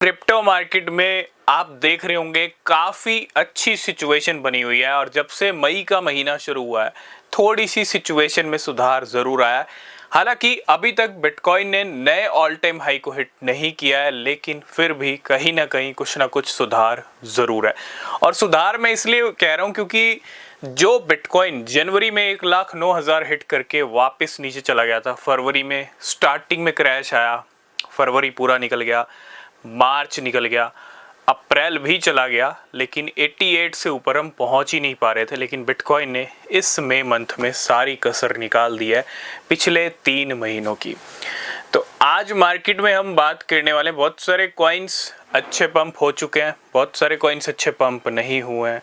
Crypto market में आप देख रहे होंगे काफ़ी अच्छी सिचुएशन बनी हुई है और जब से मई का महीना शुरू हुआ है थोड़ी सी सिचुएशन में सुधार ज़रूर आया है। हालांकि अभी तक बिटकॉइन ने नए ऑल टाइम हाई को हिट नहीं किया है, लेकिन फिर भी कहीं ना कुछ सुधार ज़रूर है। और सुधार मैं इसलिए कह रहा हूँ क्योंकि जो बिटकॉइन जनवरी में 1,09,000 हिट करके वापस नीचे चला गया था, फरवरी में स्टार्टिंग में क्रैश आया, फरवरी पूरा निकल गया, मार्च निकल गया, अप्रैल भी चला गया, लेकिन 88 से ऊपर हम पहुंच ही नहीं पा रहे थे। लेकिन बिटकॉइन ने इस मई मंथ में सारी कसर निकाल दी है पिछले 3 महीनों की। तो आज मार्केट में हम बात करने वाले, बहुत सारे कॉइन्स अच्छे पंप हो चुके हैं, बहुत सारे कॉइन्स अच्छे पंप नहीं हुए हैं।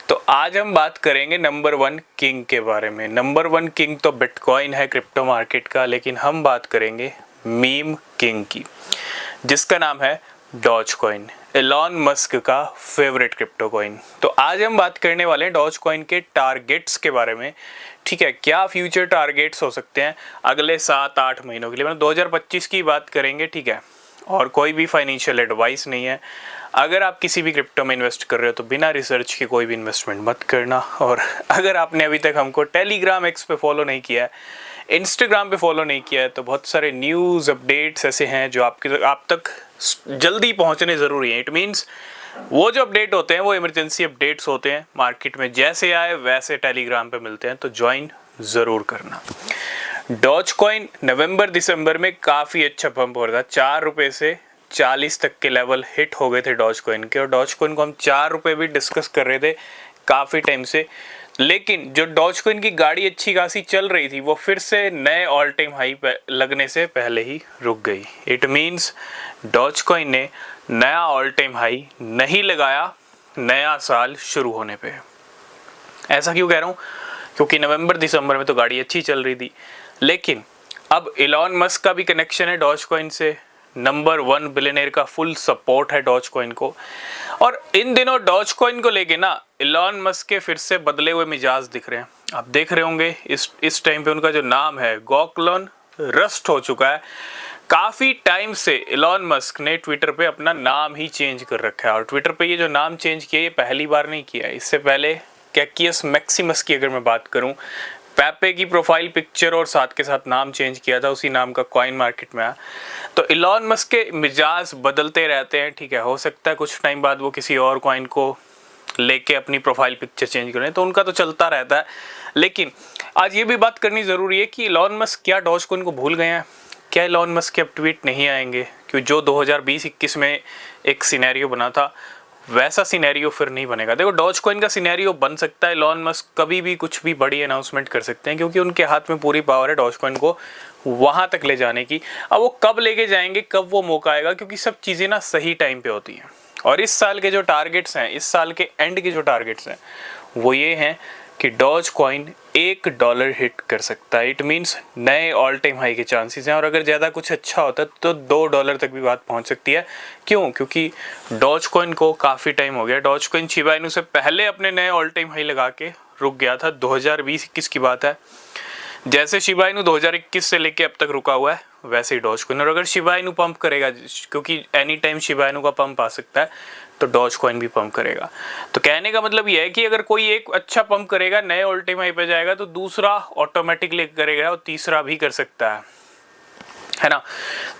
तो आज हम बात करेंगे नंबर 1 किंग के बारे में। नंबर 1 किंग तो बिटकॉइन है क्रिप्टो मार्केट का, लेकिन हम बात करेंगे मीम किंग की, जिसका नाम है डॉज कॉइन, एलॉन मस्क का फेवरेट क्रिप्टो कॉइन। तो आज हम बात करने वाले हैं डॉज कॉइन के टारगेट्स के बारे में। ठीक है, क्या फ्यूचर टारगेट्स हो सकते हैं अगले 7-8 महीनों के लिए, मतलब 2025 की बात करेंगे। ठीक है, और कोई भी फाइनेंशियल एडवाइस नहीं है। अगर आप किसी भी क्रिप्टो में इन्वेस्ट कर रहे हो तो बिना रिसर्च के कोई भी इन्वेस्टमेंट मत करना। और अगर आपने अभी तक हमको टेलीग्राम एक्स पे फॉलो नहीं किया है, इंस्टाग्राम पे फॉलो नहीं किया है, तो बहुत सारे न्यूज़ अपडेट्स ऐसे हैं जो आप तक जल्दी पहुंचने ज़रूरी है। इट मीन्स वो जो अपडेट होते हैं वो इमरजेंसी अपडेट्स होते हैं, मार्केट में जैसे आए वैसे टेलीग्राम पे मिलते हैं, तो ज्वाइन ज़रूर करना। डॉज कॉइन नवंबर दिसंबर में काफ़ी अच्छा पंप हो रहा था, 4 रुपये से 40 तक के लेवल हिट हो गए थे डॉज कॉइन के। और डॉज कॉइन को हम 4 रुपये भी डिस्कस कर रहे थे काफ़ी टाइम से, लेकिन जो डॉज कॉइन की गाड़ी अच्छी खासी चल रही थी वो फिर से नए ऑल टाइम हाई लगने से पहले ही रुक गई। इट मीन्स डॉज कॉइन ने नया ऑल टाइम हाई नहीं लगाया नया साल शुरू होने पे। ऐसा क्यों कह रहा हूँ? क्योंकि नवंबर दिसंबर में तो गाड़ी अच्छी चल रही थी, लेकिन अब एलॉन मस्क का भी कनेक्शन है डॉज कॉइन से। नंबर 1 बिलियनर का फुल सपोर्ट है डॉज कॉइन को। और इन दिनों डॉज कॉइन को लेके ना एलॉन मस्क के फिर से बदले हुए मिजाज दिख रहे हैं। आप देख रहे होंगे इस टाइम पे उनका जो नाम है गॉकलॉन रस्ट हो चुका है। काफ़ी टाइम से एलॉन मस्क ने ट्विटर पे अपना नाम ही चेंज कर रखा है, और ट्विटर पे ये जो नाम चेंज किया ये पहली बार नहीं किया है। इससे पहले कैकियस मैक्सिमस की अगर मैं बात करूं, पेपे की प्रोफाइल पिक्चर और साथ के साथ नाम चेंज किया था, उसी नाम का कॉइन मार्केट में आया। तो एलॉन मस्क के मिजाज बदलते रहते हैं। ठीक है, हो सकता है कुछ टाइम बाद वो किसी और कॉइन को लेके अपनी प्रोफाइल पिक्चर चेंज करें, तो उनका तो चलता रहता है। लेकिन आज ये भी बात करनी ज़रूरी है कि एलॉन मस्क क्या डॉज कॉइन को भूल गए हैं? क्या एलॉन मस्क के अब ट्वीट नहीं आएंगे? क्यों जो 2020-21 में एक सिनेरियो बना था वैसा सिनेरियो फिर नहीं बनेगा। देखो, डॉज कॉइन का सिनेरियो बन सकता है, एलॉन मस्क कभी भी कुछ भी बड़ी अनाउंसमेंट कर सकते हैं, क्योंकि उनके हाथ में पूरी पावर है डॉज कॉइन को वहाँ तक ले जाने की। अब वो कब लेके जाएंगे, कब वो मौका आएगा, क्योंकि सब चीज़ें ना सही टाइम पे होती हैं। और इस साल के जो टारगेट्स हैं, इस साल के एंड के जो टारगेट्स हैं वो ये हैं कि डॉज कॉइन $1 हिट कर सकता है। इट मीन्स नए ऑल टाइम हाई के चांसेस हैं, और अगर ज़्यादा कुछ अच्छा होता है तो $2 तक भी बात पहुंच सकती है। क्यों? क्योंकि डॉज कॉइन को काफ़ी टाइम हो गया, डॉज कॉइन शिबा इनू से पहले अपने नए ऑल टाइम हाई लगा के रुक गया था। 2020-21 की बात है। जैसे शिबा इनू 2021 से लेके अब तक रुका हुआ है, वैसे ही डॉज कॉइन। और अगर शिबा इनू पंप करेगा, क्योंकि एनी टाइम शिबा इनू का पंप आ सकता है, तो डॉज कॉइन भी पंप करेगा। तो कहने का मतलब यह है कि अगर कोई एक अच्छा पंप करेगा, नए ऑल टाइम हाई पे जाएगा, तो दूसरा ऑटोमेटिकली करेगा और तीसरा भी कर सकता है ना।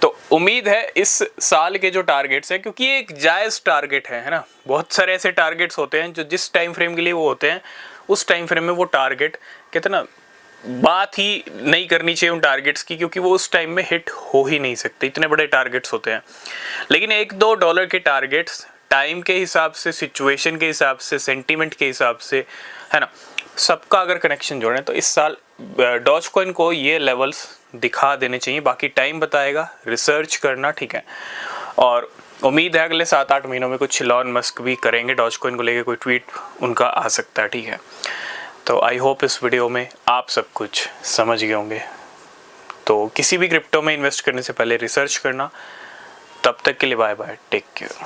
तो उम्मीद है इस साल के जो टारगेट्स हैं, क्योंकि ये एक जायज़ टारगेट है ना। बहुत सारे ऐसे टारगेट्स होते हैं जो जिस टाइम फ्रेम के लिए वो होते हैं, उस टाइम फ्रेम में वो टारगेट कहते हैं ना, बात ही नहीं करनी चाहिए उन टारगेट्स की, क्योंकि वो उस टाइम में हिट हो ही नहीं सकते, इतने बड़े टारगेट्स होते हैं। लेकिन $1-2 के टारगेट्स टाइम के हिसाब से, सिचुएशन के हिसाब से, सेंटीमेंट के हिसाब से, है ना, सबका अगर कनेक्शन जोड़ें तो इस साल डॉज कॉइन को ये लेवल्स दिखा देने चाहिए। बाकी टाइम बताएगा, रिसर्च करना, ठीक है। और उम्मीद है अगले 7-8 महीनों में कुछ एलॉन मस्क भी करेंगे, डॉज कॉइन को लेकर कोई ट्वीट उनका आ सकता है, ठीक है। तो आई होप इस वीडियो में आप सब कुछ समझ गए होंगे। तो किसी भी क्रिप्टो में इन्वेस्ट करने से पहले रिसर्च करना। तब तक के लिए बाय बाय, टेक केयर।